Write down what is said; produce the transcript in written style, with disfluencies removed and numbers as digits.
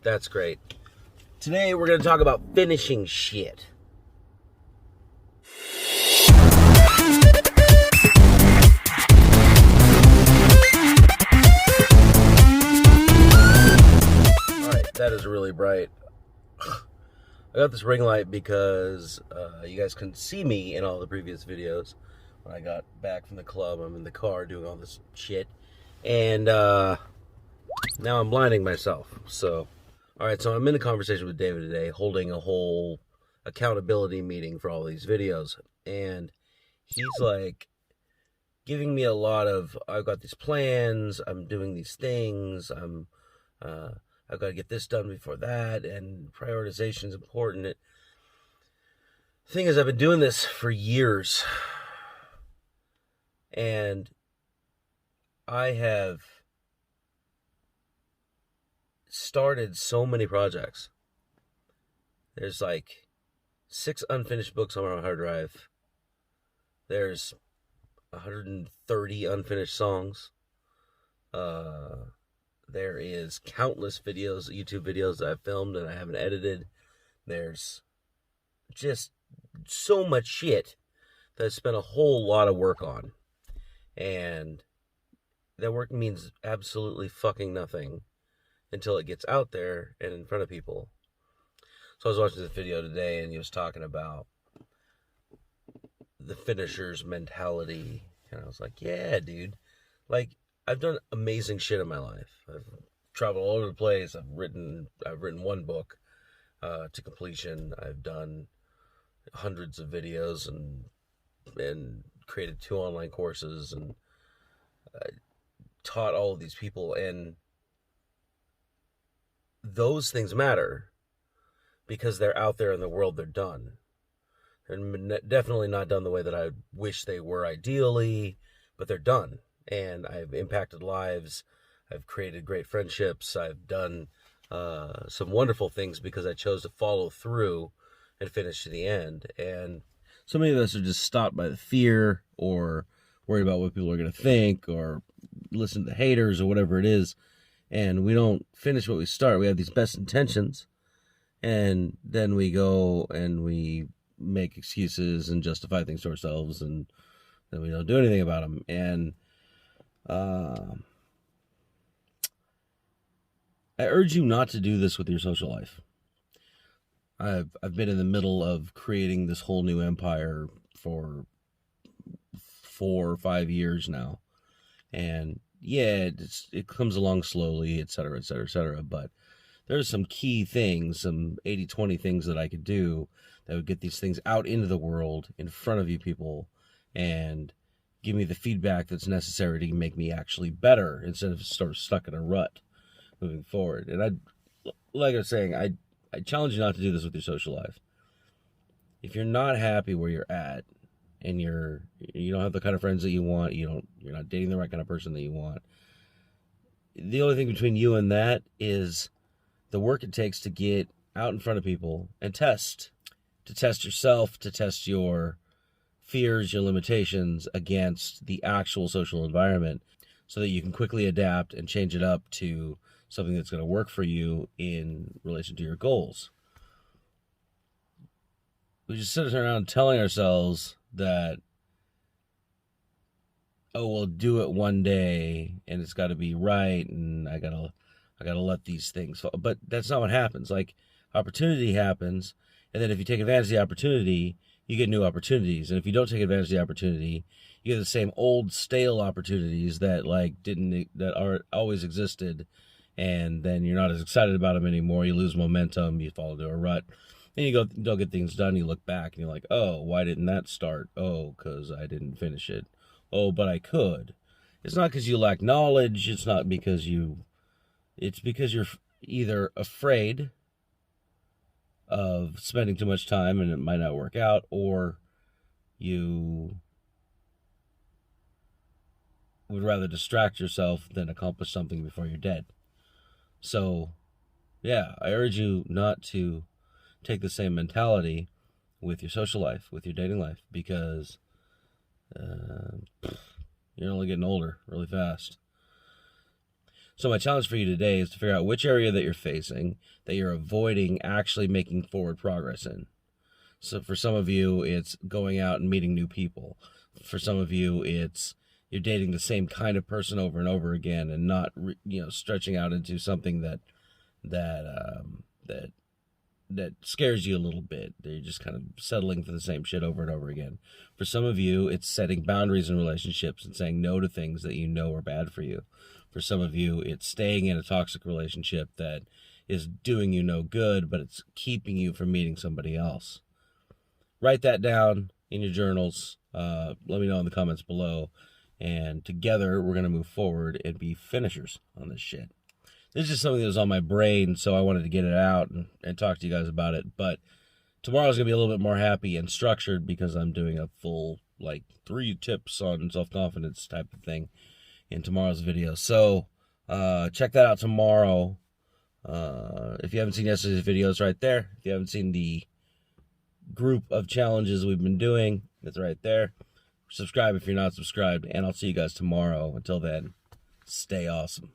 That's great. Today we're going to talk about finishing shit. Alright, that is really bright. I got this ring light because you guys couldn't see me in all the previous videos. When I got back from the club, I'm in the car doing all this shit. And now I'm blinding myself. So, alright, so I'm in a conversation with David today, holding a whole accountability meeting for all these videos. And he's like giving me a lot of, I've got these plans, I'm doing these things, I've got to get this done before that, and prioritization is important. The thing is, I've been doing this for years, and I have started so many projects. There's like 6 unfinished books on my hard drive. There's 130 unfinished songs. There is countless videos, YouTube videos that I've filmed and I haven't edited. There's just so much shit that I spent a whole lot of work on. And that work means absolutely fucking nothing until it gets out there and in front of people. So I was watching this video today and he was talking about the finisher's mentality. And I was like, yeah, dude. Like, I've done amazing shit in my life. I've traveled all over the place. I've written 1 book to completion. I've done hundreds of videos and created 2 online courses and taught all of these people. And those things matter because they're out there in the world. They're done. They're definitely not done the way that I wish they were ideally, but they're done. And I've impacted lives, I've created great friendships, I've done some wonderful things because I chose to follow through and finish to the end. And so many of us are just stopped by the fear or worried about what people are going to think or listen to the haters or whatever it is. And we don't finish what we start. We have these best intentions and then we go and we make excuses and justify things to ourselves and then we don't do anything about them. And I urge you not to do this with your social life. I've been in the middle of creating this whole new empire for 4 or 5 years now. And yeah, it comes along slowly, etc., etc., etc. But there's some key things, some 80-20 things that I could do that would get these things out into the world, in front of you people, and give me the feedback that's necessary to make me actually better instead of sort of stuck in a rut moving forward. And like I was saying, I challenge you not to do this with your social life. If you're not happy where you're at and you don't have the kind of friends that you want, you're not dating the right kind of person that you want, the only thing between you and that is the work it takes to get out in front of people and test yourself, to test your fears, your limitations against the actual social environment so that you can quickly adapt and change it up to something that's going to work for you in relation to your goals. We just sit around telling ourselves that, oh, we'll do it one day and it's got to be right and I gotta let these things fall. But that's not what happens. Like, opportunity happens, and then if you take advantage of the opportunity, you get new opportunities. And if you don't take advantage of the opportunity, you get the same old stale opportunities that always existed. And then you're not as excited about them anymore. You lose momentum. You fall into a rut. And you don't get things done. You look back and you're like, oh, why didn't that start? Oh, because I didn't finish it. Oh, but I could. It's not because you lack knowledge. It's not because it's because you're either afraid of spending too much time and it might not work out, or you would rather distract yourself than accomplish something before you're dead. So, yeah, I urge you not to take the same mentality with your social life, with your dating life, because you're only getting older really fast. So my challenge for you today is to figure out which area that you're facing, that you're avoiding actually making forward progress in. So for some of you, it's going out and meeting new people. For some of you, it's you're dating the same kind of person over and over again, and not stretching out into something that scares you a little bit. You're just kind of settling for the same shit over and over again. For some of you, it's setting boundaries in relationships and saying no to things that you know are bad for you. For some of you, it's staying in a toxic relationship that is doing you no good, but it's keeping you from meeting somebody else. Write that down in your journals. Let me know in the comments below. And together, we're going to move forward and be finishers on this shit. This is just something that was on my brain, so I wanted to get it out and talk to you guys about it. But tomorrow's going to be a little bit more happy and structured because I'm doing a full, 3 tips on self-confidence type of thing in tomorrow's video. So check that out tomorrow. If you haven't seen yesterday's video, it's right there. If you haven't seen the group of challenges we've been doing, it's right there. Subscribe if you're not subscribed, and I'll see you guys tomorrow. Until then, stay awesome.